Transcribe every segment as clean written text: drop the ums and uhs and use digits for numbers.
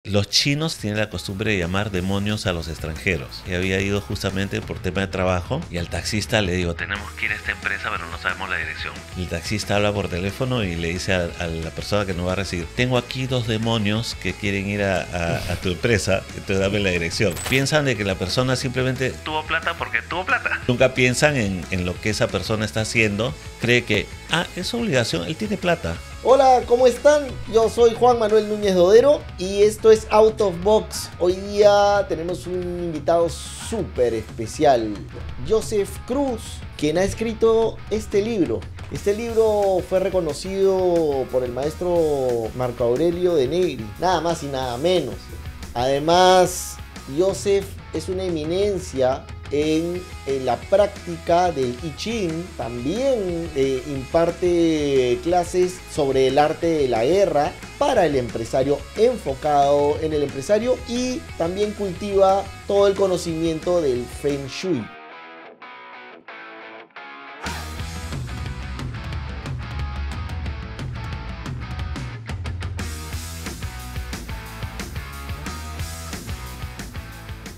Los chinos tienen la costumbre de llamar demonios a los extranjeros. Y había ido justamente por tema de trabajo y al taxista le digo, tenemos que ir a esta empresa pero no sabemos la dirección. Y el taxista habla por teléfono y le dice a la persona que nos va a recibir, tengo aquí 2 demonios que quieren ir a tu empresa, entonces dame la dirección. Piensan de que la persona simplemente tuvo plata porque tuvo plata. Nunca piensan en lo que esa persona está haciendo. Cree que, es su obligación, él tiene plata. Hola, ¿cómo están? Yo soy Juan Manuel Núñez Dodero y esto es Out of Box. Hoy día tenemos un invitado súper especial, Joseph Cruz, quien ha escrito este libro. Este libro fue reconocido por el maestro Marco Aurelio de Negri, nada más y nada menos. Además, Joseph es una eminencia en la práctica del I Ching. También imparte clases sobre el arte de la guerra para el empresario, enfocado en el empresario, y también cultiva todo el conocimiento del Feng Shui.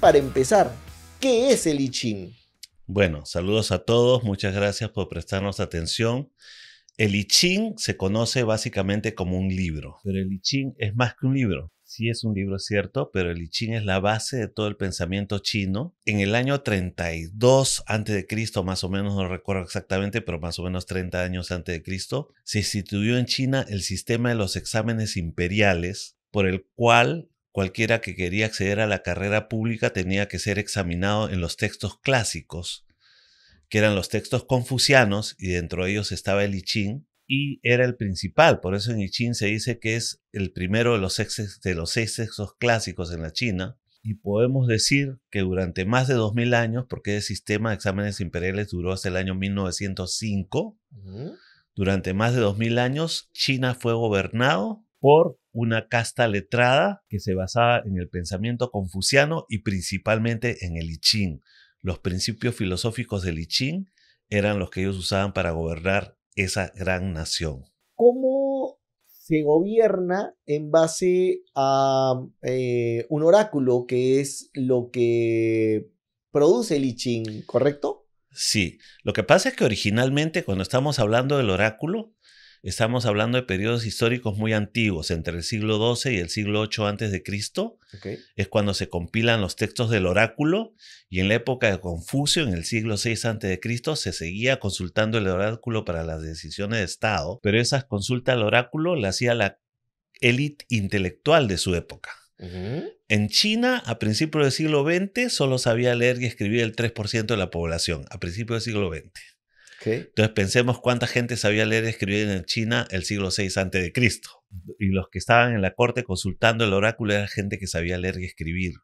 Para empezar, ¿qué es el I Ching? Bueno, saludos a todos, muchas gracias por prestarnos atención. El I Ching se conoce básicamente como un libro, pero el I Ching es más que un libro. Sí es un libro, es cierto, pero el I Ching es la base de todo el pensamiento chino. En el año 32 a.C., más o menos, no recuerdo exactamente, pero más o menos 30 años antes de Cristo, se instituyó en China el sistema de los exámenes imperiales, por el cual cualquiera que quería acceder a la carrera pública tenía que ser examinado en los textos clásicos, que eran los textos confucianos, y dentro de ellos estaba el I Ching, y era el principal. Por eso en I Ching se dice que es el primero de los 6 textos clásicos en la China, y podemos decir que durante más de 2000 años, porque el sistema de exámenes imperiales duró hasta el año 1905, durante más de 2000 años China fue gobernado por una casta letrada que se basaba en el pensamiento confuciano y principalmente en el I Ching. Los principios filosóficos del I Ching eran los que ellos usaban para gobernar esa gran nación. ¿Cómo se gobierna en base a un oráculo, que es lo que produce el I Ching, correcto? Sí, lo que pasa es que originalmente, cuando estamos hablando del oráculo, estamos hablando de periodos históricos muy antiguos, entre el siglo XII y el siglo VIII a.C. Okay. Es cuando se compilan los textos del oráculo, y en la época de Confucio, en el siglo VI a.C., se seguía consultando el oráculo para las decisiones de Estado, pero esas consultas al oráculo las hacía la élite intelectual de su época. En China, a principios del siglo XX, solo sabía leer y escribir el 3% de la población, a principios del siglo XX. Okay. Entonces pensemos cuánta gente sabía leer y escribir en China el siglo VI a.C. Y los que estaban en la corte consultando el oráculo era gente que sabía leer y escribir.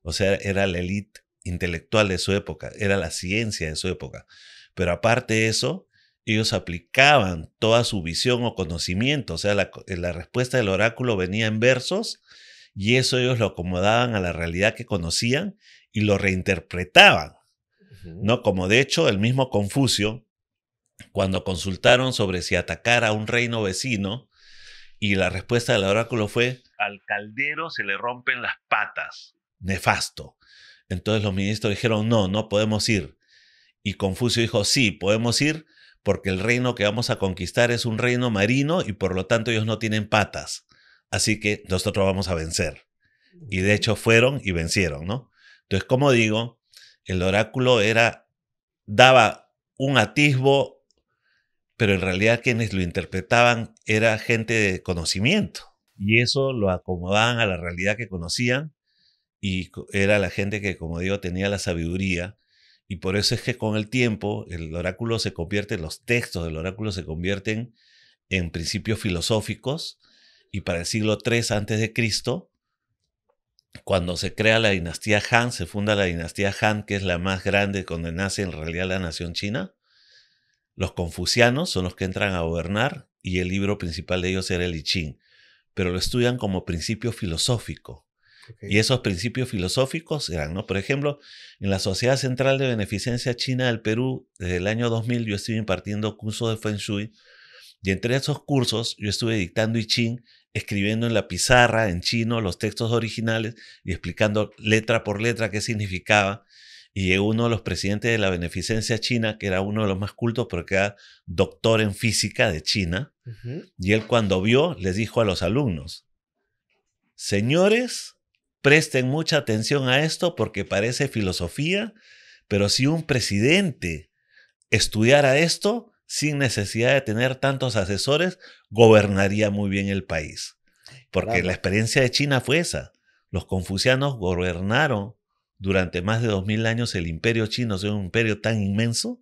O sea, era la élite intelectual de su época, era la ciencia de su época. Pero aparte de eso, ellos aplicaban toda su visión o conocimiento. O sea, la respuesta del oráculo venía en versos, y eso ellos lo acomodaban a la realidad que conocían y lo reinterpretaban, ¿no? Como de hecho el mismo Confucio, cuando consultaron sobre si atacar a un reino vecino, y la respuesta del oráculo fue: al caldero se le rompen las patas, nefasto. Entonces los ministros dijeron: no, no podemos ir. Y Confucio dijo: sí, podemos ir, porque el reino que vamos a conquistar es un reino marino y por lo tanto ellos no tienen patas. Así que nosotros vamos a vencer. Y de hecho fueron y vencieron, ¿no? Entonces, como digo, el oráculo daba un atisbo, pero en realidad quienes lo interpretaban era gente de conocimiento. Y eso lo acomodaban a la realidad que conocían, y era la gente que, como digo, tenía la sabiduría. Y por eso es que con el tiempo el oráculo se convierte, los textos del oráculo se convierten en principios filosóficos, y para el siglo III a.C., cuando se crea la dinastía Han, se funda la dinastía Han, que es la más grande donde nace en realidad la nación china. Los confucianos son los que entran a gobernar, y el libro principal de ellos era el I Ching, pero lo estudian como principio filosófico. Okay. Y esos principios filosóficos eran, ¿no? Por ejemplo, en la Sociedad Central de Beneficencia China del Perú, desde el año 2000 yo estuve impartiendo cursos de Feng Shui, y entre esos cursos yo estuve dictando I Ching escribiendo en la pizarra, en chino, los textos originales y explicando letra por letra qué significaba. Y llegó uno de los presidentes de la Beneficencia China, que era uno de los más cultos porque era doctor en física de China. Y él cuando vio, les dijo a los alumnos, señores, presten mucha atención a esto porque parece filosofía, pero si un presidente estudiara esto, sin necesidad de tener tantos asesores, gobernaría muy bien el país. Porque Caramba. la experiencia de China fue esa. Los confucianos gobernaron durante más de 2000 años el imperio chino, es un imperio tan inmenso,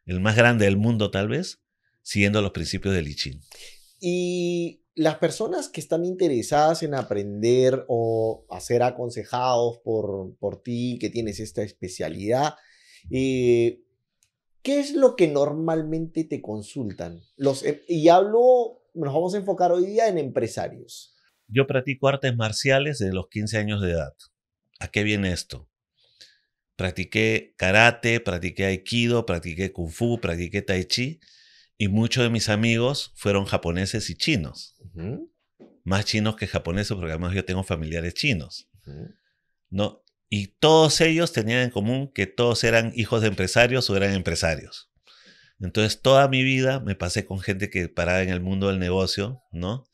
el más grande del mundo tal vez, siguiendo los principios del I Ching. Y las personas que están interesadas en aprender o a ser aconsejados por ti, que tienes esta especialidad, ¿qué es lo que normalmente te consultan? Nos vamos a enfocar hoy día en empresarios. Yo practico artes marciales desde los 15 años de edad. ¿A qué viene esto? Practiqué karate, practiqué aikido, practiqué kung fu, practiqué tai chi y muchos de mis amigos fueron japoneses y chinos. Más chinos que japoneses porque además yo tengo familiares chinos. ¿No? Y todos ellos tenían en común que todos eran hijos de empresarios o eran empresarios. Entonces toda mi vida me pasé con gente que paraba en el mundo del negocio, ¿no?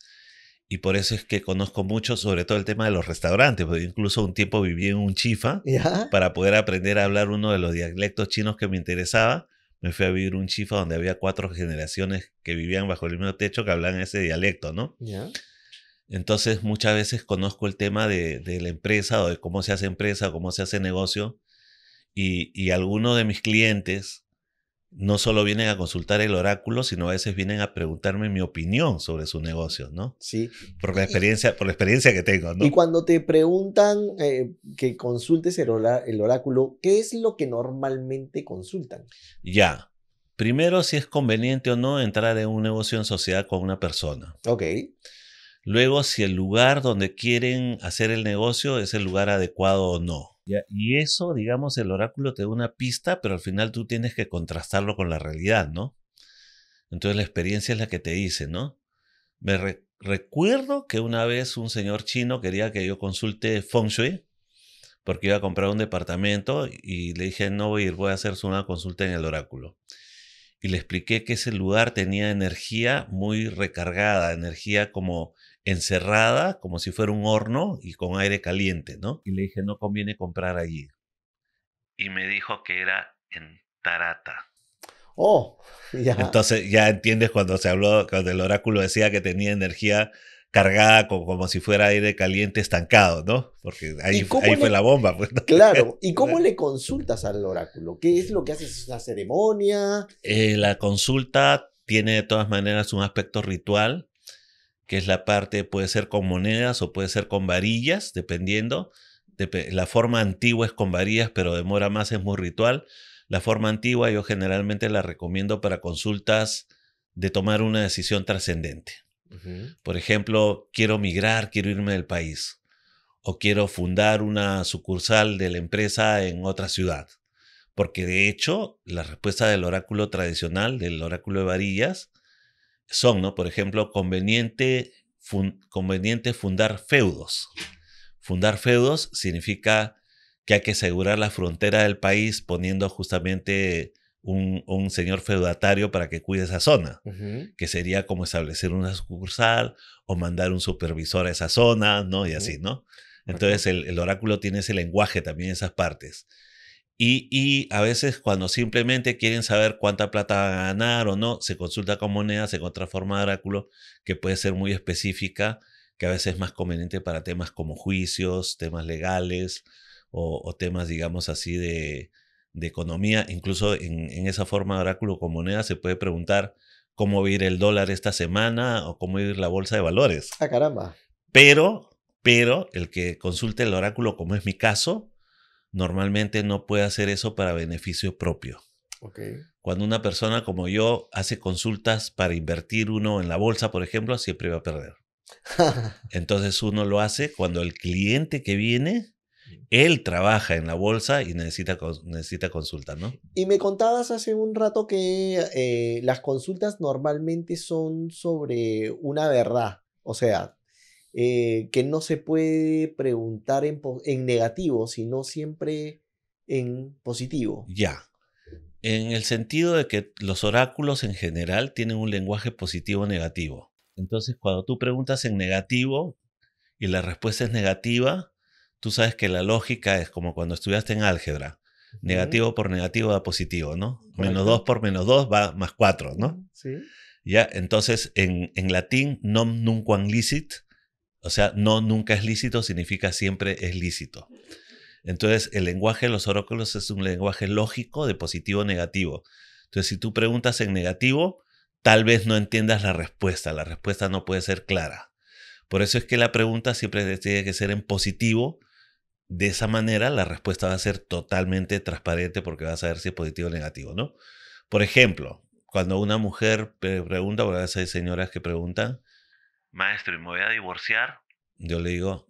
Y por eso es que conozco mucho sobre todo el tema de los restaurantes, porque incluso un tiempo viví en un chifa para poder aprender a hablar uno de los dialectos chinos que me interesaba. Me fui a vivir un chifa donde había 4 generaciones que vivían bajo el mismo techo que hablaban ese dialecto, ¿no? Entonces muchas veces conozco el tema de la empresa o de cómo se hace empresa, cómo se hace negocio y algunos de mis clientes no solo vienen a consultar el oráculo, sino a veces vienen a preguntarme mi opinión sobre su negocio, ¿no? Sí. Por la experiencia que tengo, ¿no? Y cuando te preguntan que consultes el oráculo, ¿qué es lo que normalmente consultan? Ya. Primero, si es conveniente o no entrar en un negocio en sociedad con una persona. Ok. Luego, si el lugar donde quieren hacer el negocio es el lugar adecuado o no. ¿Ya? Y eso, digamos, el oráculo te da una pista, pero al final tú tienes que contrastarlo con la realidad, ¿no? Entonces la experiencia es la que te dice, ¿no? Recuerdo que una vez un señor chino quería que yo consulte Feng Shui, porque iba a comprar un departamento y le dije, no voy a ir, voy a hacer una consulta en el oráculo. Y le expliqué que ese lugar tenía energía muy recargada, energía como encerrada, como si fuera un horno y con aire caliente, ¿no? Y le dije, no conviene comprar allí. Y me dijo que era en Tarata. Oh, ya. Entonces ya entiendes cuando el oráculo decía que tenía energía cargada como si fuera aire caliente estancado, ¿no? Porque ahí fue la bomba. Pues, ¿no? Claro. ¿Y cómo le consultas al oráculo? ¿Qué es lo que haces? ¿Es una ceremonia? La consulta tiene de todas maneras un aspecto ritual, que es la parte, puede ser con monedas o puede ser con varillas, dependiendo. La forma antigua es con varillas, pero demora más, es muy ritual. La forma antigua yo generalmente la recomiendo para consultas de tomar una decisión trascendente. Por ejemplo, quiero migrar, quiero irme del país. O quiero fundar una sucursal de la empresa en otra ciudad. Porque de hecho, la respuesta del oráculo tradicional, del oráculo de varillas, son, ¿no? Por ejemplo, conveniente fundar feudos. Fundar feudos significa que hay que asegurar la frontera del país poniendo justamente un señor feudatario para que cuide esa zona, que sería como establecer una sucursal o mandar un supervisor a esa zona, ¿no? Y así, ¿no? Entonces el oráculo tiene ese lenguaje también, esas partes. Y a veces cuando simplemente quieren saber cuánta plata van a ganar o no, se consulta con monedas en otra forma de oráculo que puede ser muy específica, que a veces es más conveniente para temas como juicios, temas legales o temas, digamos así, de economía. Incluso en esa forma de oráculo con monedas se puede preguntar cómo va a ir el dólar esta semana o cómo va a ir la bolsa de valores. Ah, caramba. Pero el que consulte el oráculo, como es mi caso, normalmente no puede hacer eso para beneficio propio. Okay. Cuando una persona como yo hace consultas para invertir uno en la bolsa, por ejemplo, siempre va a perder. Entonces uno lo hace cuando el cliente que viene, él trabaja en la bolsa y necesita consulta, ¿no? Y me contabas hace un rato que las consultas normalmente son sobre una verdad O sea, que no se puede preguntar en negativo, sino siempre en positivo. Ya. En el sentido de que los oráculos en general tienen un lenguaje positivo o negativo. Entonces, cuando tú preguntas en negativo y la respuesta es negativa, tú sabes que la lógica es como cuando estudiaste en álgebra. Negativo por negativo da positivo, ¿no? Menos 2 por menos 2 va más 4, ¿no? Sí. Ya, entonces en latín, non nunquam licit, o sea, no nunca es lícito, significa siempre es lícito. Entonces, el lenguaje de los oráculos es un lenguaje lógico de positivo o negativo. Entonces, si tú preguntas en negativo, tal vez no entiendas la respuesta no puede ser clara. Por eso es que la pregunta siempre tiene que ser en positivo. De esa manera, la respuesta va a ser totalmente transparente porque vas a ver si es positivo o negativo, ¿no? Por ejemplo, cuando una mujer pregunta, porque a veces hay señoras que preguntan, maestro, ¿y me voy a divorciar? Yo le digo,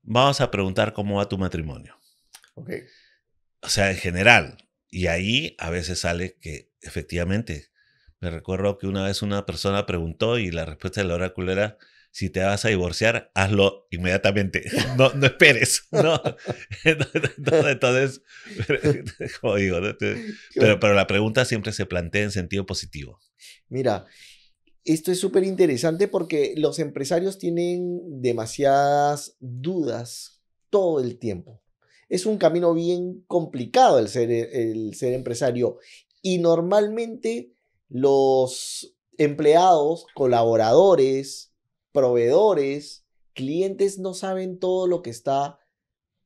vamos a preguntar cómo va tu matrimonio. Ok. O sea, en general. Y ahí a veces sale que efectivamente, me recuerdo que una vez una persona preguntó y la respuesta del oráculo era, si te vas a divorciar, hazlo inmediatamente. No, no esperes. No. Entonces, como digo, ¿no? Pero la pregunta siempre se plantea en sentido positivo. Mira, esto es súper interesante porque los empresarios tienen demasiadas dudas todo el tiempo. Es un camino bien complicado el ser empresario y normalmente los empleados, colaboradores, proveedores, clientes no saben todo lo que está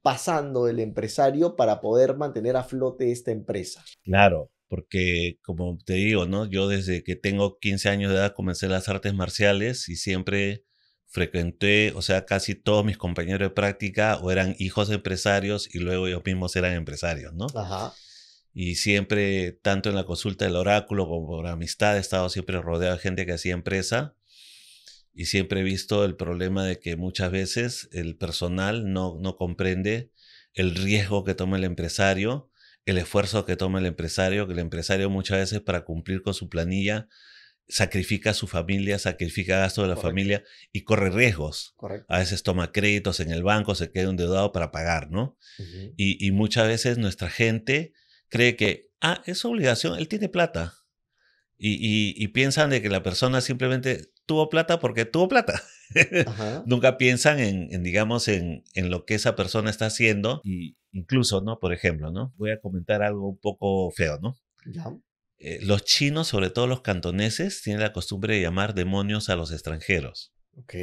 pasando el empresario para poder mantener a flote esta empresa. Claro, porque como te digo, ¿no? Yo desde que tengo 15 años de edad comencé las artes marciales y siempre frecuenté, o sea, casi todos mis compañeros de práctica o eran hijos de empresarios y luego ellos mismos eran empresarios, ¿no? Ajá. Y siempre, tanto en la consulta del oráculo como por amistad, he estado siempre rodeado de gente que hacía empresa y siempre he visto el problema de que muchas veces el personal no comprende el riesgo que toma el empresario, el esfuerzo que toma el empresario, que el empresario muchas veces para cumplir con su planilla sacrifica a su familia, sacrifica gastos de la Correcto. familia y corre riesgos. Correcto. A veces toma créditos en el banco, se queda endeudado para pagar, ¿no? Uh-huh. Y muchas veces nuestra gente cree que, es obligación, él tiene plata. Y piensan de que la persona simplemente tuvo plata porque tuvo plata. Ajá. Nunca piensan digamos, en lo que esa persona está haciendo. Y incluso, ¿no? Por ejemplo, ¿no? Voy a comentar algo un poco feo, ¿no? Ya. Los chinos, sobre todo los cantoneses, tienen la costumbre de llamar demonios a los extranjeros. Ok.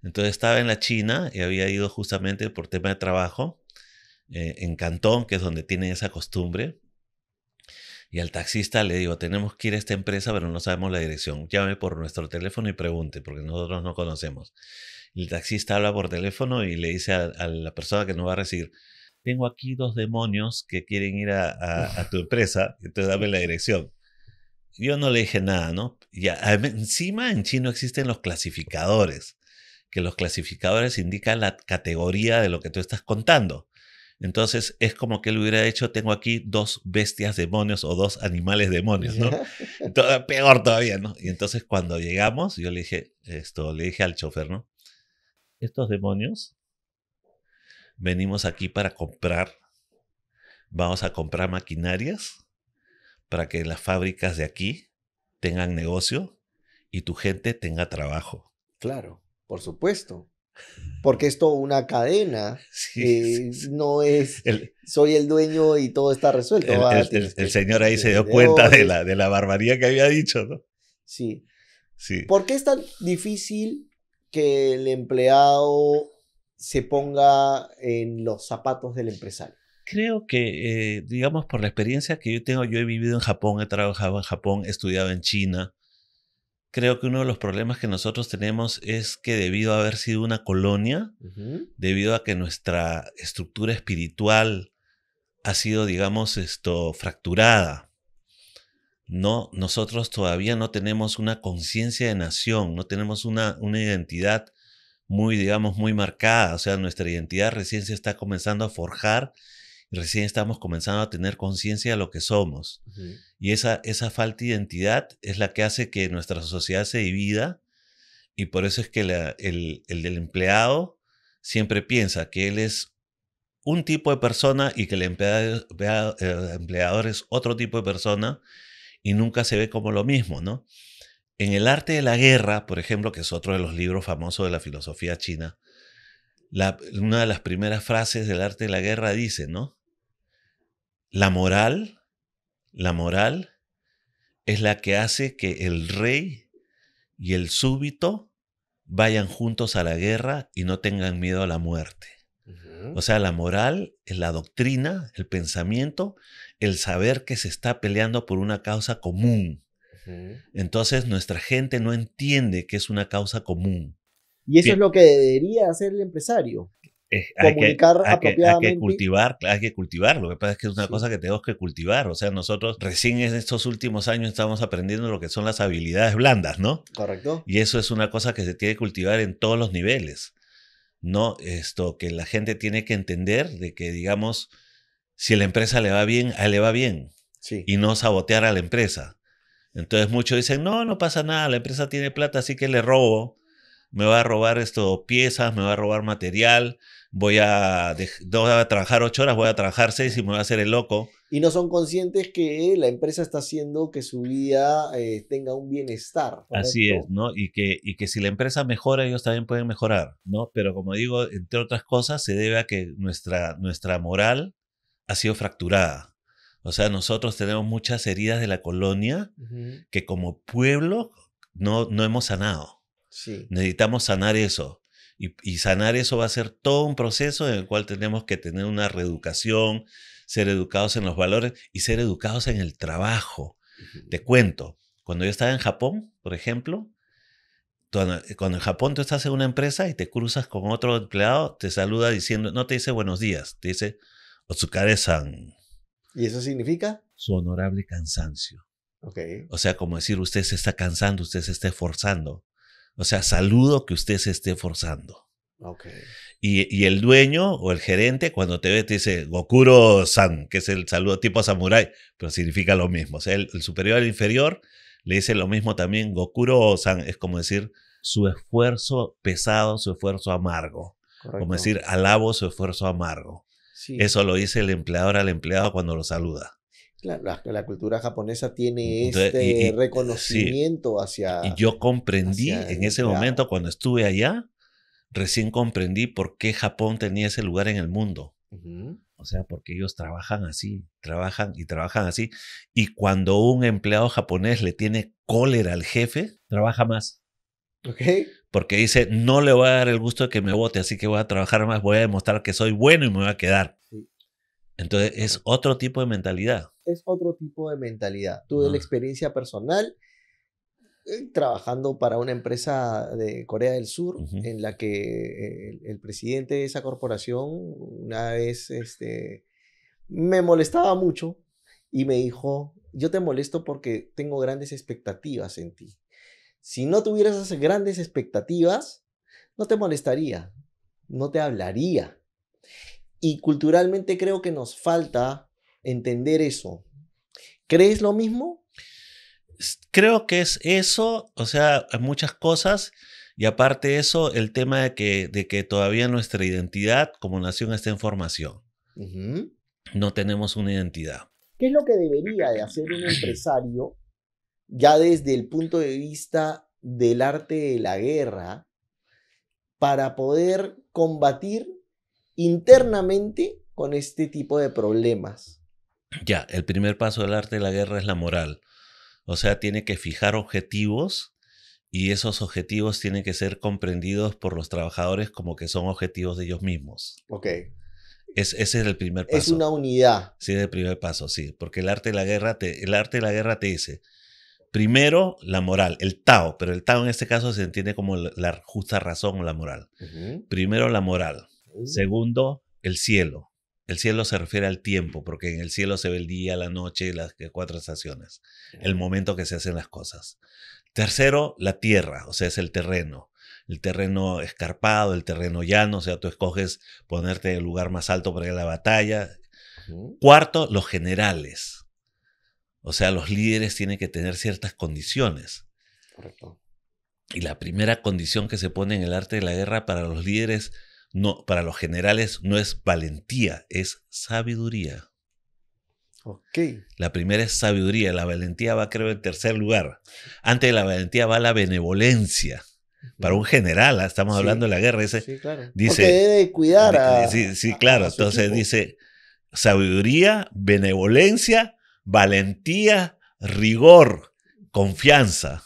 Entonces estaba en la China y había ido justamente por tema de trabajo en Cantón, que es donde tienen esa costumbre. Y al taxista le digo, tenemos que ir a esta empresa, pero no sabemos la dirección. Llame por nuestro teléfono y pregunte, porque nosotros no conocemos. Y el taxista habla por teléfono y le dice a la persona que nos va a recibir, tengo aquí 2 demonios que quieren ir a tu empresa, entonces dame la dirección. Yo no le dije nada, ¿no? Y encima en chino existen los clasificadores, que los clasificadores indican la categoría de lo que tú estás contando. Entonces es como que él hubiera dicho, tengo aquí 2 bestias demonios o 2 animales demonios, ¿no? Peor todavía, ¿no? Y entonces cuando llegamos, yo le dije al chofer, ¿no? Estos demonios, venimos aquí para comprar, vamos a comprar maquinarias para que las fábricas de aquí tengan negocio y tu gente tenga trabajo. Claro, por supuesto. Porque es toda una cadena. Sí. No es soy el dueño y todo está resuelto. El señor ahí se dio cuenta de la barbaridad que había dicho, ¿no? Sí. Sí. ¿Por qué es tan difícil que el empleado se ponga en los zapatos del empresario? Creo que, digamos, por la experiencia que yo tengo, yo he vivido en Japón, he trabajado en Japón, he estudiado en China. Creo que uno de los problemas que nosotros tenemos es que debido a haber sido una colonia, debido a que nuestra estructura espiritual ha sido, digamos, fracturada, ¿no? Nosotros todavía no tenemos una conciencia de nación, no tenemos una identidad muy, digamos, muy marcada. O sea, nuestra identidad recién se está comenzando a forjar y recién estamos comenzando a tener conciencia de lo que somos. Y esa falta de identidad es la que hace que nuestra sociedad se divida Y por eso es que el del empleado siempre piensa que él es un tipo de persona y que el empleador es otro tipo de persona y nunca se ve como lo mismo, ¿no? En El arte de la guerra, por ejemplo, que es otro de los libros famosos de la filosofía china, una de las primeras frases del arte de la guerra dice, ¿no? La moral es la que hace que el rey y el súbdito vayan juntos a la guerra y no tengan miedo a la muerte. O sea, la moral es la doctrina, el pensamiento, el saber que se está peleando por una causa común. Entonces nuestra gente no entiende que es una causa común. Y eso es lo que debería hacer el empresario. Comunicar apropiadamente. Hay que cultivar. Lo que pasa es que es una Sí. cosa que tenemos que cultivar. O sea, nosotros recién en estos últimos años estamos aprendiendo lo que son las habilidades blandas, ¿no? Correcto. Y eso es una cosa que se tiene que cultivar en todos los niveles. No, que la gente tiene que entender de que, digamos, si a la empresa le va bien, a él le va bien. Sí. Y no sabotear a la empresa. Entonces muchos dicen, no pasa nada, la empresa tiene plata, así que le robo. Me va a robar piezas, me va a robar material, no voy a trabajar 8 horas, voy a trabajar 6 y me voy a hacer el loco. Y no son conscientes que la empresa está haciendo que su vida tenga un bienestar. ¿Correcto? Así es, ¿no? Y que si la empresa mejora, ellos también pueden mejorar, ¿no? Pero como digo, entre otras cosas, se debe a que nuestra moral ha sido fracturada. O sea, nosotros tenemos muchas heridas de la colonia que como pueblo no hemos sanado. Sí. Necesitamos sanar eso. Y sanar eso va a ser todo un proceso en el cual tenemos que tener una reeducación, ser educados en los valores y ser educados en el trabajo. Te cuento, cuando yo estaba en Japón, por ejemplo, cuando en Japón tú estás en una empresa y te cruzas con otro empleado, te saluda diciendo, no te dice buenos días, te dice Otsukare-san. ¿Y eso significa? Su honorable cansancio. Okay. O sea, como decir, usted se está cansando, usted se está esforzando. O sea, saludo que usted se esté esforzando. Okay. Y el dueño o el gerente cuando te ve te dice Gokuro-san, que es el saludo tipo samurái, pero significa lo mismo. O sea, el superior al inferior le dice lo mismo también. Gokuro-san es como decir su esfuerzo pesado, su esfuerzo amargo. Correcto. Como decir alabo su esfuerzo amargo. Sí. Eso lo dice el empleador al empleado cuando lo saluda. Claro, la cultura japonesa tiene entonces, reconocimiento sí, hacia... Y yo comprendí en ese momento cuando estuve allá, recién comprendí por qué Japón tenía ese lugar en el mundo. O sea, porque ellos trabajan así, trabajan así. Y cuando un empleado japonés le tiene cólera al jefe, trabaja más. Okay. Porque dice, no le voy a dar el gusto de que me vote, así que voy a trabajar más, voy a demostrar que soy bueno y me voy a quedar. Sí. Entonces es otro tipo de mentalidad. Es otro tipo de mentalidad. Tuve la experiencia personal trabajando para una empresa de Corea del Sur en la que el presidente de esa corporación una vez me molestaba mucho y me dijo, yo te molesto porque tengo grandes expectativas en ti. Si no tuvieras esas grandes expectativas, no te molestaría, no te hablaría. Y culturalmente creo que nos falta entender eso. ¿Crees lo mismo? Creo que es eso, o sea, muchas cosas. Y aparte de eso, el tema de que todavía nuestra identidad como nación está en formación. No tenemos una identidad. ¿Qué es lo que debería de hacer un empresario ya desde el punto de vista del arte de la guerra para poder combatir internamente con este tipo de problemas? Ya, el primer paso del arte de la guerra es la moral. O sea, tiene que fijar objetivos y esos objetivos tienen que ser comprendidos por los trabajadores como que son objetivos de ellos mismos. Ok. Ese es el primer paso. Es una unidad. Sí, es el primer paso, sí. Porque el arte de la guerra te dice, primero, la moral, el Tao, pero el Tao en este caso se entiende como la justa razón o la moral. Primero, la moral. Segundo, el cielo. El cielo se refiere al tiempo, porque en el cielo se ve el día, la noche, las 4 estaciones, el momento que se hacen las cosas. Tercero, la tierra, o sea, es el terreno escarpado, el terreno llano, o sea, tú escoges ponerte en el lugar más alto para ir a la batalla. Cuarto, los generales, o sea, los líderes tienen que tener ciertas condiciones. Correcto. Y la primera condición que se pone en el arte de la guerra para los líderes, no, para los generales, no es valentía, es sabiduría. Ok. La primera es sabiduría, la valentía va, creo, en tercer lugar. Antes de la valentía va la benevolencia. Para un general, estamos hablando de la guerra, Sí, claro. Porque dice, debe cuidar sí, claro, a su entonces equipo. dice sabiduría, benevolencia, valentía, rigor, confianza,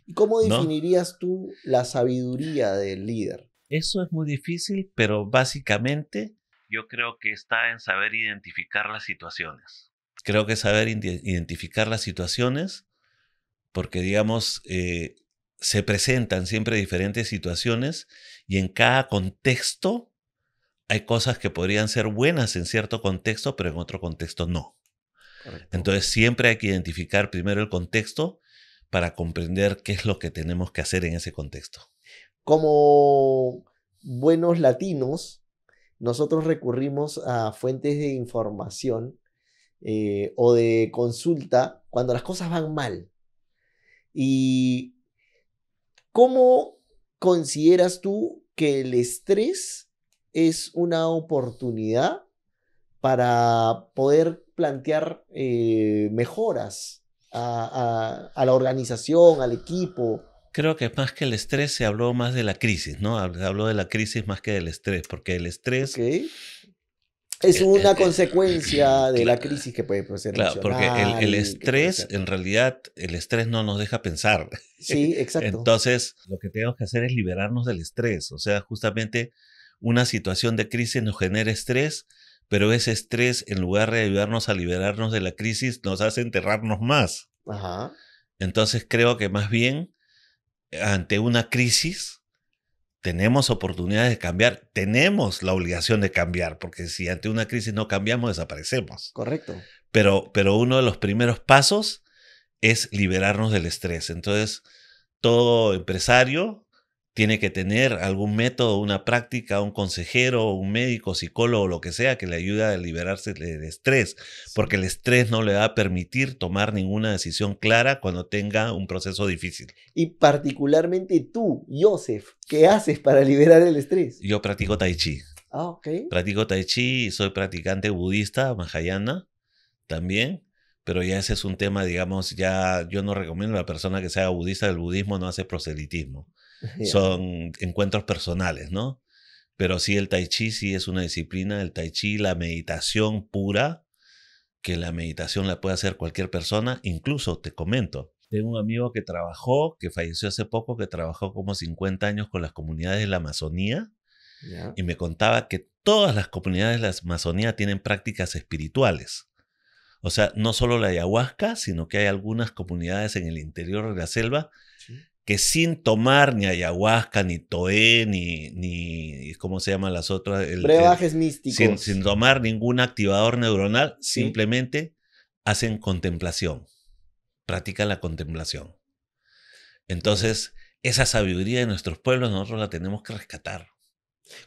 ¿Y cómo ¿no? definirías tú la sabiduría del líder? Eso es muy difícil, pero básicamente yo creo que está en saber identificar las situaciones. Creo que saber identificar las situaciones, porque digamos, se presentan siempre diferentes situaciones y en cada contexto hay cosas que podrían ser buenas en cierto contexto, pero en otro contexto no. Correcto. Entonces siempre hay que identificar primero el contexto para comprender qué es lo que tenemos que hacer en ese contexto. Como buenos latinos, nosotros recurrimos a fuentes de información o de consulta cuando las cosas van mal. ¿Y cómo consideras tú que el estrés es una oportunidad para poder plantear mejoras a la organización, al equipo? Creo que más que el estrés se habló más de la crisis, ¿no? Habló de la crisis más que del estrés, porque el Ok. estrés... Es una consecuencia de la Claro, crisis que puede ser claro, porque el emocional, que puede estrés, ser... en realidad, el estrés no nos deja pensar. Sí, exacto. Entonces, lo que tenemos que hacer es liberarnos del estrés. O sea, justamente una situación de crisis nos genera estrés, pero ese estrés, en lugar de ayudarnos a liberarnos de la crisis, nos hace enterrarnos más. Ajá. Entonces, creo que más bien, ante una crisis, tenemos oportunidades de cambiar, tenemos la obligación de cambiar, porque si ante una crisis no cambiamos, desaparecemos. Correcto. Pero uno de los primeros pasos es liberarnos del estrés. Entonces, todo empresario tiene que tener algún método, una práctica, un consejero, un médico, psicólogo, lo que sea, que le ayude a liberarse del estrés, porque el estrés no le va a permitir tomar ninguna decisión clara cuando tenga un proceso difícil. Y particularmente tú, Joseph, ¿qué haces para liberar el estrés? Yo practico Tai Chi. Ah, ok. Practico Tai Chi y soy practicante budista, Mahayana, también. Pero ya ese es un tema, digamos, ya yo no recomiendo a la persona que sea budista, el budismo no hace proselitismo. Ya. Son encuentros personales, ¿no? Pero sí el tai chi sí es una disciplina, el tai chi, la meditación pura, que la meditación la puede hacer cualquier persona, incluso te comento. Tengo un amigo que trabajó, que falleció hace poco, que trabajó como 50 años con las comunidades de la Amazonía Ya. y me contaba que todas las comunidades de la Amazonía tienen prácticas espirituales. O sea, no solo la ayahuasca, sino que hay algunas comunidades en el interior de la selva Sí. que sin tomar ni ayahuasca, ni toé, ni ¿cómo se llaman las otras? Brebajes Sin místicos. tomar ningún activador neuronal, Sí. simplemente hacen contemplación, practican la contemplación. Wow. Entonces, esa sabiduría de nuestros pueblos nosotros la tenemos que rescatar.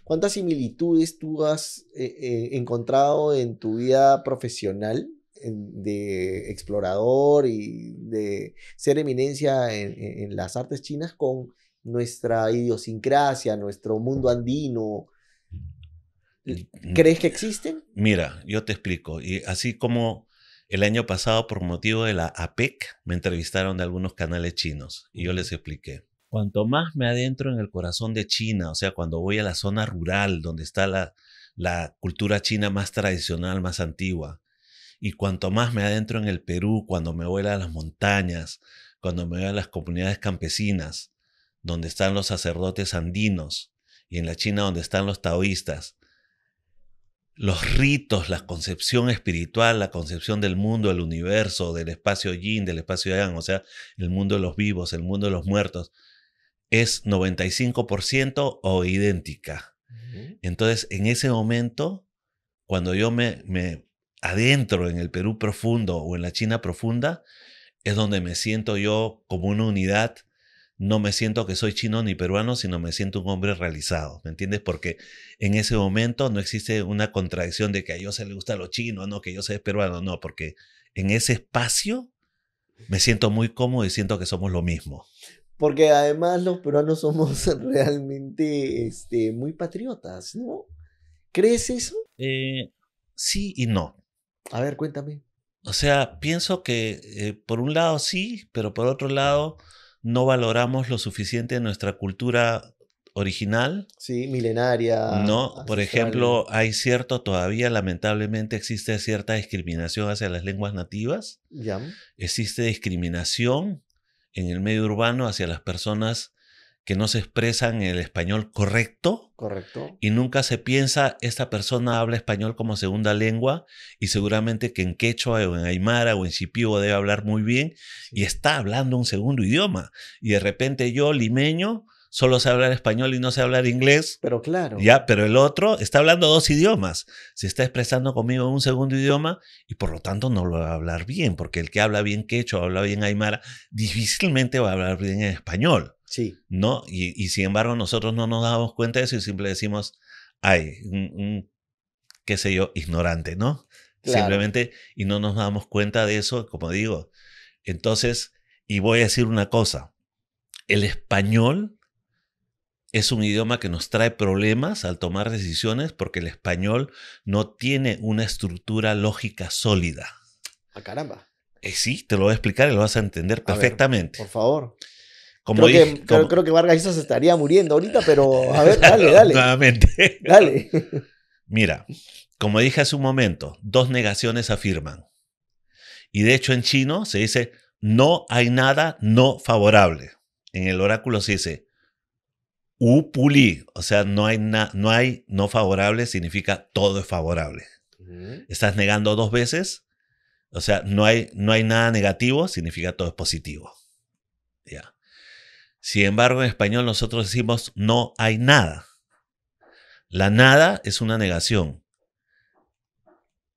¿Cuántas similitudes tú has encontrado en tu vida profesional de explorador y de ser eminencia en las artes chinas con nuestra idiosincrasia, nuestro mundo andino? ¿Crees que existen? Mira, yo te explico. Y así como el año pasado, por motivo de la APEC, me entrevistaron de algunos canales chinos y yo les expliqué. Cuanto más me adentro en el corazón de China, o sea, cuando voy a la zona rural, donde está la cultura china más tradicional, más antigua, y cuanto más me adentro en el Perú, cuando me voy a las montañas, cuando me voy a las comunidades campesinas, donde están los sacerdotes andinos, y en la China donde están los taoístas, los ritos, la concepción espiritual, la concepción del mundo, del universo, del espacio yin, del espacio yang, o sea, el mundo de los vivos, el mundo de los muertos, es 95% o idéntica. Entonces, en ese momento, cuando yo me adentro en el Perú profundo o en la China profunda, es donde me siento yo como una unidad. No me siento que soy chino ni peruano, sino me siento un hombre realizado, ¿me entiendes? Porque en ese momento no existe una contradicción de que a yo se le gusta lo chino, no, que yo soy peruano, no, porque en ese espacio me siento muy cómodo y siento que somos lo mismo. Porque además los peruanos somos realmente muy patriotas, ¿no? ¿Crees eso? Sí y no. A ver, cuéntame. O sea, pienso que por un lado sí, pero por otro lado no valoramos lo suficiente nuestra cultura original, Sí, milenaria, ¿no? Por ancestral. ejemplo, todavía lamentablemente existe cierta discriminación hacia las lenguas nativas, Ya, existe discriminación en el medio urbano hacia las personas que no se expresan en el español correcto. correcto. Y nunca se piensa, esta persona habla español como segunda lengua y seguramente que en quechua o en aymara o en shipibo debe hablar muy bien y Sí. está hablando un segundo idioma. Y de repente yo, limeño, solo sé hablar español y no sé hablar inglés. Pero claro. Ya, pero el otro está hablando dos idiomas. Se está expresando conmigo en un segundo idioma y por lo tanto no lo va a hablar bien, porque el que habla bien quechua o habla bien aymara difícilmente va a hablar bien en español. Sí. ¿No? Y sin embargo nosotros no nos damos cuenta de eso y simplemente decimos, ay, qué sé yo, ignorante, ¿no? Claro. Simplemente, y no nos damos cuenta de eso, como digo. Entonces, y voy a decir una cosa, el español es un idioma que nos trae problemas al tomar decisiones porque el español no tiene una estructura lógica sólida. Ah, caramba. Sí, te lo voy a explicar y lo vas a entender A ver, perfectamente. por favor. Como dije, Creo que Vargas Llosa se estaría muriendo ahorita, pero a ver, dale, dale. nuevamente. Dale. Mira, como dije hace un momento, dos negaciones afirman. Y de hecho en chino se dice no hay nada no favorable. En el oráculo se dice u puli, o sea, no hay no favorable, significa todo es favorable. Estás negando dos veces, o sea, no hay nada negativo, significa todo es positivo. Ya. Sin embargo, en español nosotros decimos no hay nada. La nada es una negación.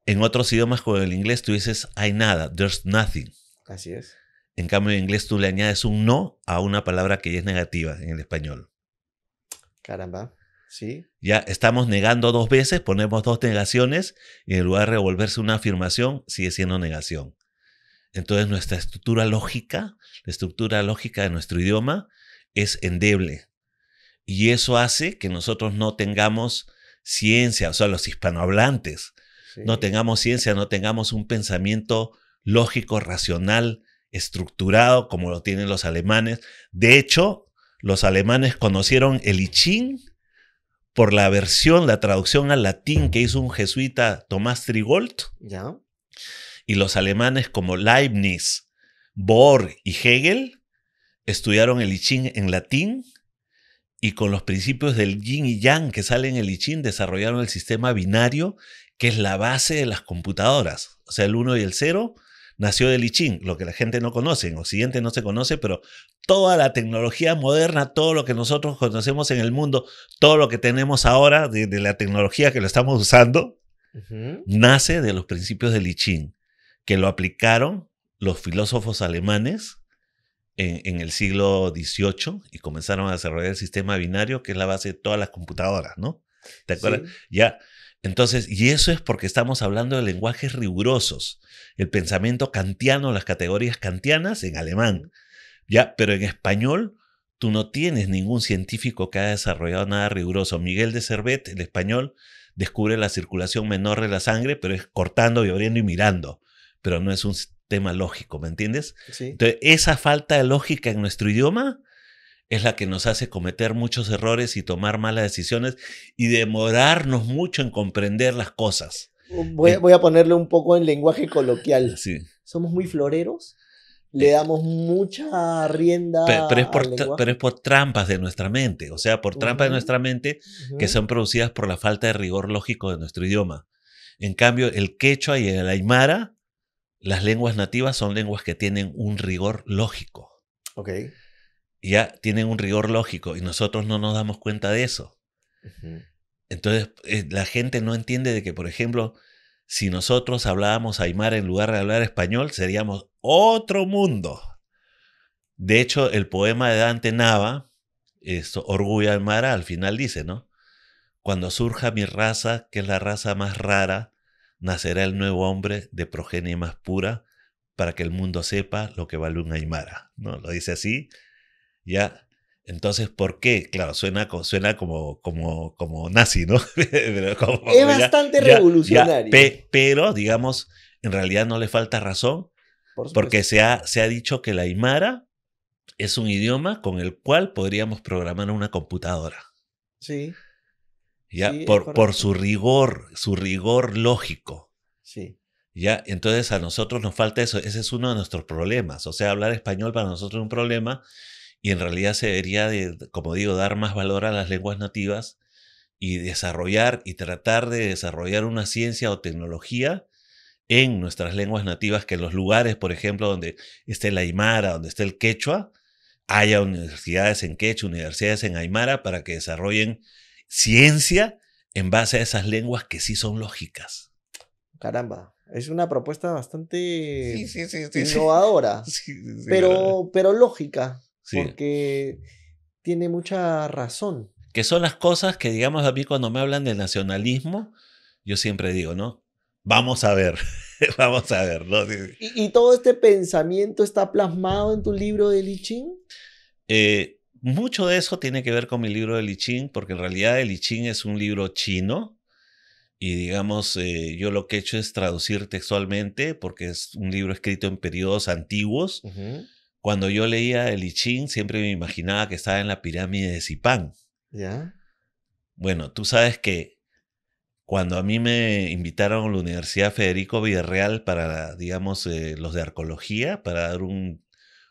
En otros idiomas como el inglés tú dices hay nada, there's nothing. Así es. En cambio en inglés tú le añades un no a una palabra que ya es negativa en el español. Caramba. Sí. Ya estamos negando dos veces, ponemos dos negaciones y en lugar de volverse una afirmación sigue siendo negación. Entonces nuestra estructura lógica, la estructura lógica de nuestro idioma es endeble. Y eso hace que nosotros no tengamos ciencia, o sea, los hispanohablantes, Sí. no tengamos ciencia, no tengamos un pensamiento lógico, racional, estructurado como lo tienen los alemanes. De hecho, los alemanes conocieron el I Ching por la traducción al latín que hizo un jesuita Tomás Trigold. Ya. Y los alemanes como Leibniz, Bohr y Hegel estudiaron el I Ching en latín y con los principios del yin y yang que salen en el I Ching desarrollaron el sistema binario que es la base de las computadoras. O sea, el 1 y el 0 nació del I Ching, lo que la gente no conoce. En Occidente no se conoce, pero toda la tecnología moderna, todo lo que nosotros conocemos en el mundo, todo lo que tenemos ahora de la tecnología que lo estamos usando, nace de los principios del I Ching, que lo aplicaron los filósofos alemanes en el siglo XVIII y comenzaron a desarrollar el sistema binario, que es la base de todas las computadoras, ¿no? ¿Te acuerdas? Sí. Ya. Entonces, y eso es porque estamos hablando de lenguajes rigurosos. El pensamiento kantiano, las categorías kantianas en alemán. Ya, pero en español tú no tienes ningún científico que haya desarrollado nada riguroso. Miguel de Servet, el español, descubre la circulación menor de la sangre, pero es cortando y abriendo y mirando. Pero no es un tema lógico, ¿me entiendes? Sí. Entonces, esa falta de lógica en nuestro idioma es la que nos hace cometer muchos errores y tomar malas decisiones y demorarnos mucho en comprender las cosas. Voy a ponerle un poco en lenguaje coloquial. Sí. Somos muy floreros. Le damos mucha rienda pero es por trampas de nuestra mente, o sea, por trampas de nuestra mente que son producidas por la falta de rigor lógico de nuestro idioma. En cambio, el quechua y el aymara, las lenguas nativas son lenguas que tienen un rigor lógico. Ok. Ya tienen un rigor lógico y nosotros no nos damos cuenta de eso. Entonces, la gente no entiende de que, por ejemplo, si nosotros hablábamos aymara en lugar de hablar español, seríamos otro mundo. De hecho, el poema de Dante Nava, Orgullo Aymara, al final dice, ¿no? Cuando surja mi raza, que es la raza más rara, nacerá el nuevo hombre de progenie más pura para que el mundo sepa lo que vale un aymara, ¿no? Lo dice así. ¿Ya? Entonces, ¿por qué? Claro, suena como nazi, ¿no? Pero Es bastante revolucionario. pero, digamos, en realidad no le falta razón, Por porque supuesto. se ha dicho que la aymara es un idioma con el cual podríamos programar una computadora, Sí, ¿ya? sí, es Por correcto. su rigor lógico, Sí. ¿ya? Entonces a nosotros nos falta eso, ese es uno de nuestros problemas, o sea, hablar español para nosotros es un problema y en realidad se debería de, como digo, dar más valor a las lenguas nativas y desarrollar y tratar de desarrollar una ciencia o tecnología en nuestras lenguas nativas, que en los lugares, por ejemplo, donde esté el aymara, donde esté el quechua, haya universidades en quechua, universidades en aymara, para que desarrollen ciencia en base a esas lenguas que sí son lógicas. Caramba. Es una propuesta bastante Sí, sí. innovadora, Sí, sí, ¿verdad? pero lógica, Sí. porque tiene mucha razón. Que son las cosas que, digamos, a mí cuando me hablan de nacionalismo, yo siempre digo, ¿no? Vamos a ver, vamos a ver, ¿no? Sí, sí. ¿Y todo este pensamiento está plasmado en tu libro de I Ching? Mucho de eso tiene que ver con mi libro de I Ching, porque en realidad el I Ching es un libro chino y digamos, yo lo que he hecho es traducir textualmente, porque es un libro escrito en periodos antiguos. Ujú. Cuando yo leía el I Ching, siempre me imaginaba que estaba en la pirámide de Zipán. ¿Ya? Bueno, tú sabes que cuando a mí me invitaron a la Universidad Federico Villarreal para, digamos, los de arqueología, para dar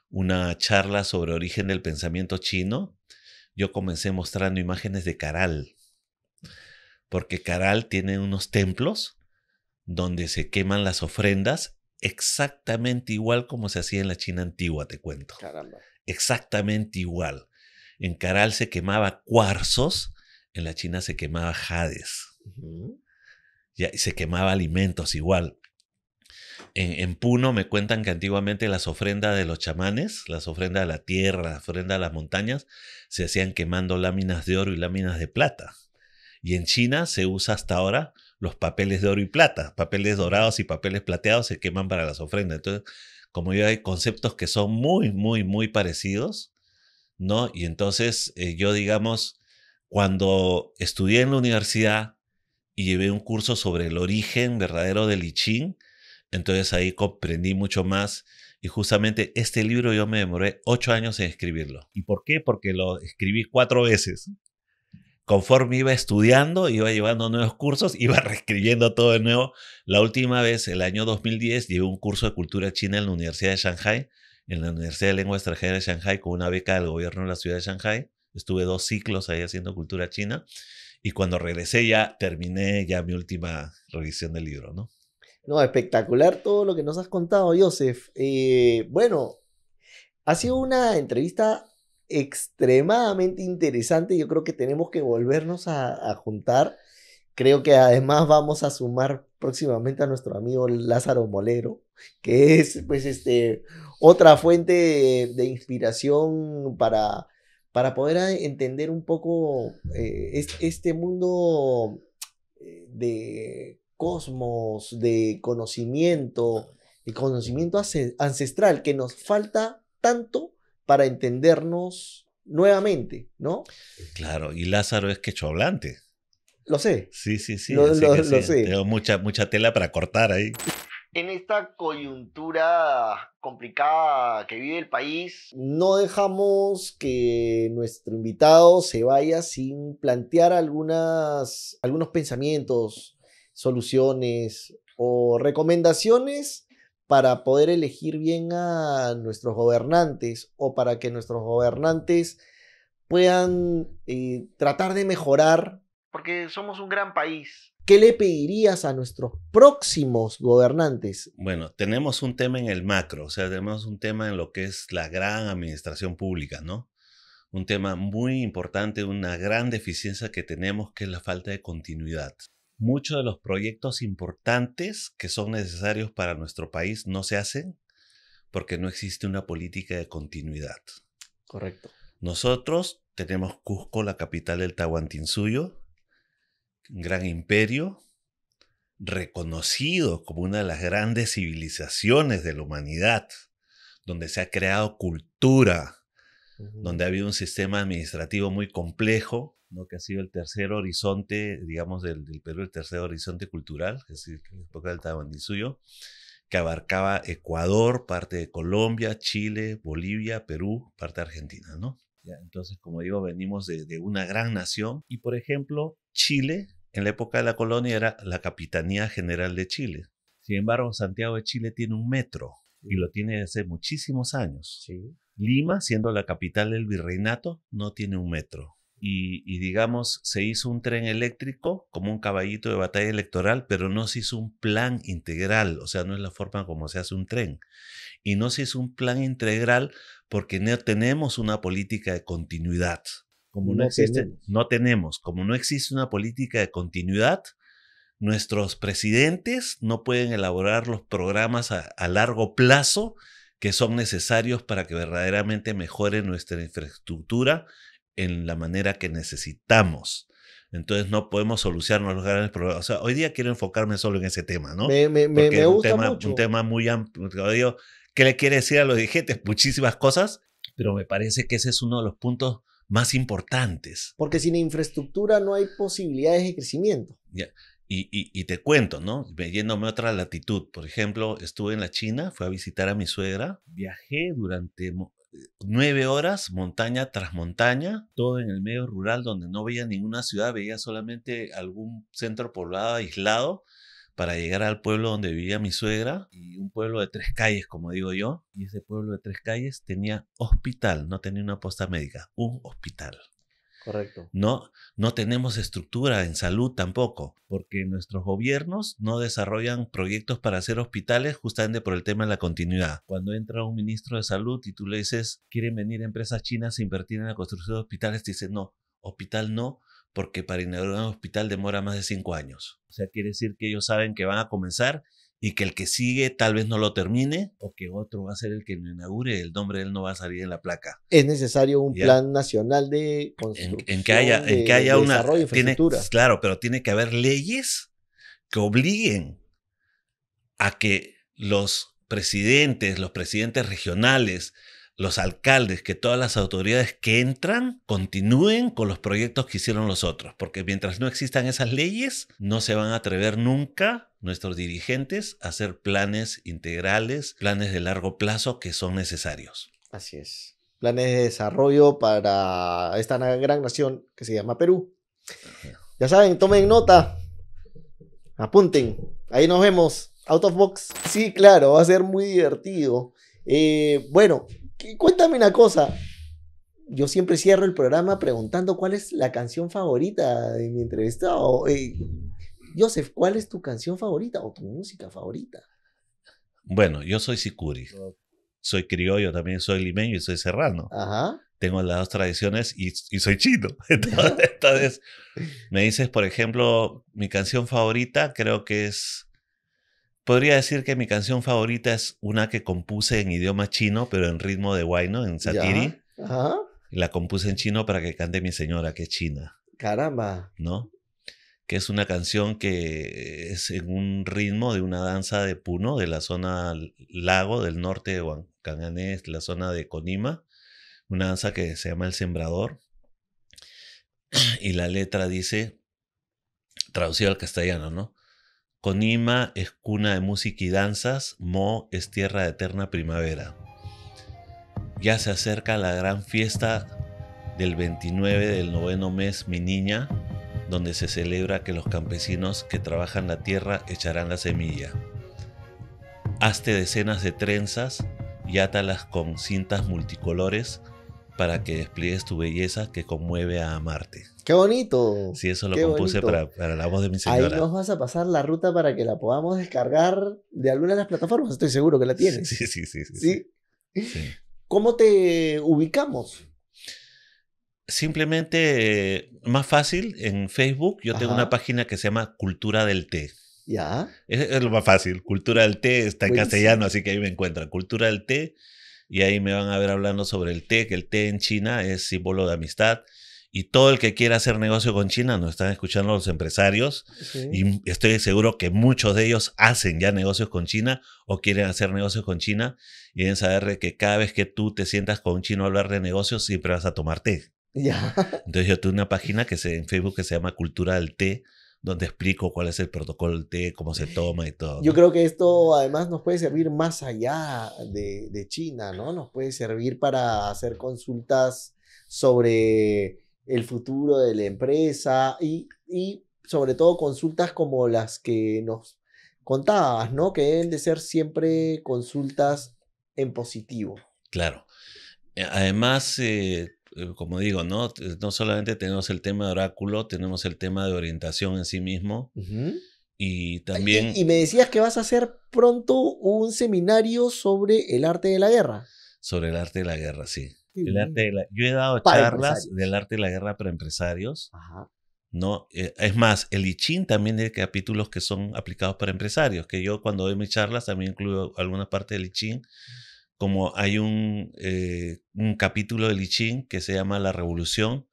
una charla sobre origen del pensamiento chino, yo comencé mostrando imágenes de Caral, porque Caral tiene unos templos donde se queman las ofrendas exactamente igual como se hacía en la China antigua, te cuento. Caramba. Exactamente igual. En Caral se quemaba cuarzos, en la China se quemaba jades. Ujú. Ya, y se quemaba alimentos igual. En Puno me cuentan que antiguamente las ofrendas de los chamanes, las ofrendas a la tierra, las ofrendas a las montañas, se hacían quemando láminas de oro y láminas de plata. Y en China se usa hasta ahora los papeles de oro y plata. Papeles Ujú. dorados y papeles plateados se queman para las ofrendas. Entonces, como yo hay conceptos que son muy, muy, muy parecidos, ¿no? Y entonces yo, digamos, cuando estudié en la universidad y llevé un curso sobre el origen verdadero del I Ching, entonces ahí comprendí mucho más y justamente este libro yo me demoré 8 años en escribirlo. ¿Y por qué? Porque lo escribí 4 veces. Conforme iba estudiando, iba llevando nuevos cursos, iba reescribiendo todo de nuevo. La última vez, el año 2010, llevé un curso de cultura china en la Universidad de Shanghai, en la Universidad de Lengua Extranjera de Shanghai, con una beca del gobierno de la ciudad de Shanghai. Estuve 2 ciclos ahí haciendo cultura china. Y cuando regresé ya terminé ya mi última revisión del libro, ¿no? No, espectacular todo lo que nos has contado, Joseph. Bueno, ha sido una entrevista extremadamente interesante. Yo creo que tenemos que volvernos a juntar. Creo que además vamos a sumar próximamente a nuestro amigo Lázaro Molero, que es pues otra fuente de inspiración para poder entender un poco este mundo de cosmos, de conocimiento ancestral que nos falta tanto para entendernos nuevamente, ¿no? Claro, y Lázaro es quechohablante. Lo sé, Sí, sí, sí, así que lo sí, sé. tengo mucha tela para cortar ahí. En esta coyuntura complicada que vive el país, no dejamos que nuestro invitado se vaya sin plantear algunos pensamientos, soluciones o recomendaciones para poder elegir bien a nuestros gobernantes o para que nuestros gobernantes puedan tratar de mejorar, porque somos un gran país. ¿Qué le pedirías a nuestros próximos gobernantes? Bueno, tenemos un tema en el macro, o sea, tenemos un tema en lo que es la gran administración pública, ¿no? Un tema muy importante, una gran deficiencia que tenemos, que es la falta de continuidad. Muchos de los proyectos importantes que son necesarios para nuestro país no se hacen porque no existe una política de continuidad. Correcto. Nosotros tenemos Cusco, la capital del Tahuantinsuyo, un gran imperio, reconocido como una de las grandes civilizaciones de la humanidad, donde se ha creado cultura, donde ha habido un sistema administrativo muy complejo, ¿no? Que ha sido el tercer horizonte, digamos, del Perú, el tercer horizonte cultural, que es la época del Tahuantinsuyo, que abarcaba Ecuador, parte de Colombia, Chile, Bolivia, Perú, parte de Argentina, ¿no? Ya, entonces, como digo, venimos de una gran nación y, por ejemplo, Chile, en la época de la colonia, era la Capitanía General de Chile. Sin embargo, Santiago de Chile tiene un metro y lo tiene desde hace muchísimos años. Sí. Lima, siendo la capital del virreinato, no tiene un metro. Y digamos, se hizo un tren eléctrico como un caballito de batalla electoral, pero no se hizo un plan integral, o sea, no es la forma como se hace un tren. Y no se hizo un plan integral porque no tenemos una política de continuidad. Como no existe, no tenemos. Como no existe una política de continuidad, nuestros presidentes no pueden elaborar los programas a largo plazo que son necesarios para que verdaderamente mejore nuestra infraestructura en la manera que necesitamos. Entonces no podemos solucionar los grandes problemas. O sea, hoy día quiero enfocarme solo en ese tema, ¿no? Me gusta mucho. Un tema muy amplio. Digo, ¿qué le quiere decir a los dirigentes? Muchísimas cosas, pero me parece que ese es uno de los puntos más importantes. Porque sin infraestructura no hay posibilidades de crecimiento. Ya. Y te cuento, ¿no? Yéndome a otra latitud. Por ejemplo, estuve en la China, fui a visitar a mi suegra, viajé durante 9 horas, montaña tras montaña, todo en el medio rural donde no veía ninguna ciudad, veía solamente algún centro poblado aislado para llegar al pueblo donde vivía mi suegra, y un pueblo de 3 calles, como digo yo, y ese pueblo de 3 calles tenía hospital, no tenía una posta médica, un hospital. Correcto. No tenemos estructura en salud tampoco, porque nuestros gobiernos no desarrollan proyectos para hacer hospitales justamente por el tema de la continuidad. Cuando entra un ministro de salud y tú le dices, quieren venir empresas chinas a invertir en la construcción de hospitales, te dicen, no, hospital no, porque para inaugurar un hospital demora más de 5 años. O sea, quiere decir que ellos saben que van a comenzar y que el que sigue tal vez no lo termine, o que otro va a ser el que lo inaugure, el nombre de él no va a salir en la placa. Es necesario un plan nacional de construcción, en que haya una desarrollo de infraestructura. Claro, pero tiene que haber leyes que obliguen a que los presidentes regionales, los alcaldes, que todas las autoridades que entran continúen con los proyectos que hicieron los otros, porque mientras no existan esas leyes, no se van a atrever nunca nuestros dirigentes a hacer planes integrales, planes de largo plazo que son necesarios. Así es. Planes de desarrollo para esta gran nación que se llama Perú. Ya saben, tomen nota, apunten, ahí nos vemos, Out of Box. Sí, claro, va a ser muy divertido. Bueno, cuéntame una cosa. Yo siempre cierro el programa preguntando cuál es la canción favorita de mi entrevistado. Joseph, ¿cuál es tu canción favorita o tu música favorita? Bueno, yo soy sicuri. Soy criollo también, soy limeño y soy serrano. Ajá. Tengo las dos tradiciones y soy chino. Entonces, me dices, por ejemplo, mi canción favorita, creo que es... Podría decir que mi canción favorita es una que compuse en idioma chino, pero en ritmo de huayno, en satiri. Ajá. La compuse en chino para que cante mi señora, que es china. Caramba. ¿No? Que es una canción que es en un ritmo de una danza de Puno, de la zona lago del norte de Huancanganés, la zona de Conima. Una danza que se llama El Sembrador. Y la letra dice, traducido al castellano, ¿no? Conima es cuna de música y danzas, Mo es tierra de eterna primavera. Ya se acerca la gran fiesta del 29 del 9º mes, mi niña, donde se celebra que los campesinos que trabajan la tierra echarán la semilla. Hazte decenas de trenzas y átalas con cintas multicolores para que despliegues tu belleza que conmueve a amarte. ¡Qué bonito! Sí, eso lo compuse para la voz de mi señora. Ahí nos vas a pasar la ruta para que la podamos descargar de alguna de las plataformas. Estoy seguro que la tienes. Sí. ¿Cómo te ubicamos? Simplemente, más fácil, en Facebook yo tengo una página que se llama Cultura del Té. ¿Ya? Es lo más fácil. Cultura del Té está en castellano, así que ahí me encuentran. Cultura del Té, y ahí me van a ver hablando sobre el té, que el té en China es símbolo de amistad Y todo el que quiera hacer negocio con China, nos están escuchando los empresarios, Sí. y estoy seguro que muchos de ellos hacen ya negocios con China o quieren hacer negocios con China, y deben saber de que cada vez que tú te sientas con un chino a hablar de negocios, siempre vas a tomar té. Ya. Entonces yo tengo una página en Facebook que se llama Cultura del Té, donde explico cuál es el protocolo del té, cómo se toma y todo, Yo ¿no? creo que esto además nos puede servir más allá de China, ¿no? Nos puede servir para hacer consultas sobre el futuro de la empresa y sobre todo consultas como las que nos contabas, ¿no? Que deben de ser siempre consultas en positivo. Claro. Además, como digo, ¿no? No solamente tenemos el tema de oráculo, tenemos el tema de orientación en sí mismo, Ujú. y también Y me decías que vas a hacer pronto un seminario sobre el arte de la guerra. sobre el arte de la guerra, sí. Qué El bien. arte de yo he dado Para charlas empresarios. del arte de la guerra para empresarios, Ajá. ¿no? Es más, el I Ching también tiene capítulos que son aplicados para empresarios, que yo cuando doy mis charlas también incluyo alguna parte del I Ching, como hay un capítulo del I Ching que se llama La Revolución,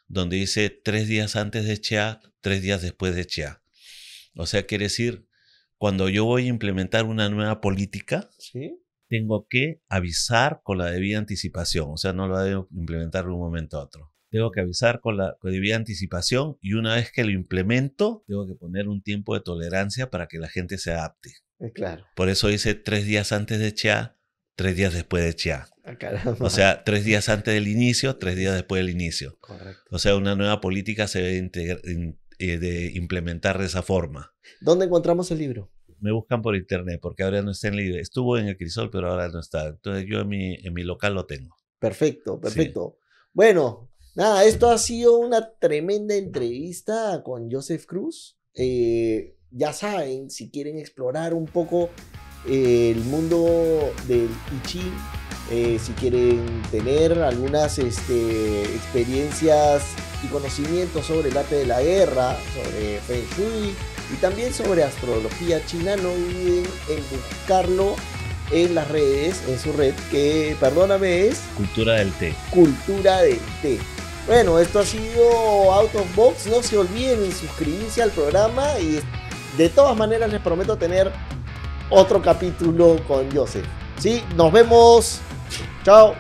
donde dice 3 días antes de Chia, 3 días después de Chia. O sea, quiere decir, cuando yo voy a implementar una nueva política, ¿Sí? tengo que avisar con la debida anticipación. O sea, no lo debo implementar de un momento a otro. Tengo que avisar con la debida anticipación, y una vez que lo implemento, tengo que poner un tiempo de tolerancia para que la gente se adapte. Claro. Por eso dice 3 días antes de Chia, 3 días después de Chia. Ah, caramba. O sea, 3 días antes del inicio, 3 días después del inicio. Correcto. O sea, una nueva política se debe de implementar de esa forma. ¿Dónde encontramos el libro? Me buscan por internet, porque ahora no está en libre. Estuvo en el Crisol, pero ahora no está. Entonces yo en mi local lo tengo. Perfecto, perfecto. Bueno, nada, esto ha sido una tremenda entrevista con Joseph Cruz. Ya saben, si quieren explorar un poco el mundo del I Ching, si quieren tener algunas experiencias y conocimientos sobre el arte de la guerra, sobre Feng Shui y también sobre astrología china, no olviden en buscarlo en las redes, en su red, que, perdóname, es Cultura del té. Cultura del Té. Bueno, esto ha sido Out of Box. No se olviden de suscribirse al programa y de todas maneras les prometo tener otro capítulo con Joseph. Sí, nos vemos. Chao.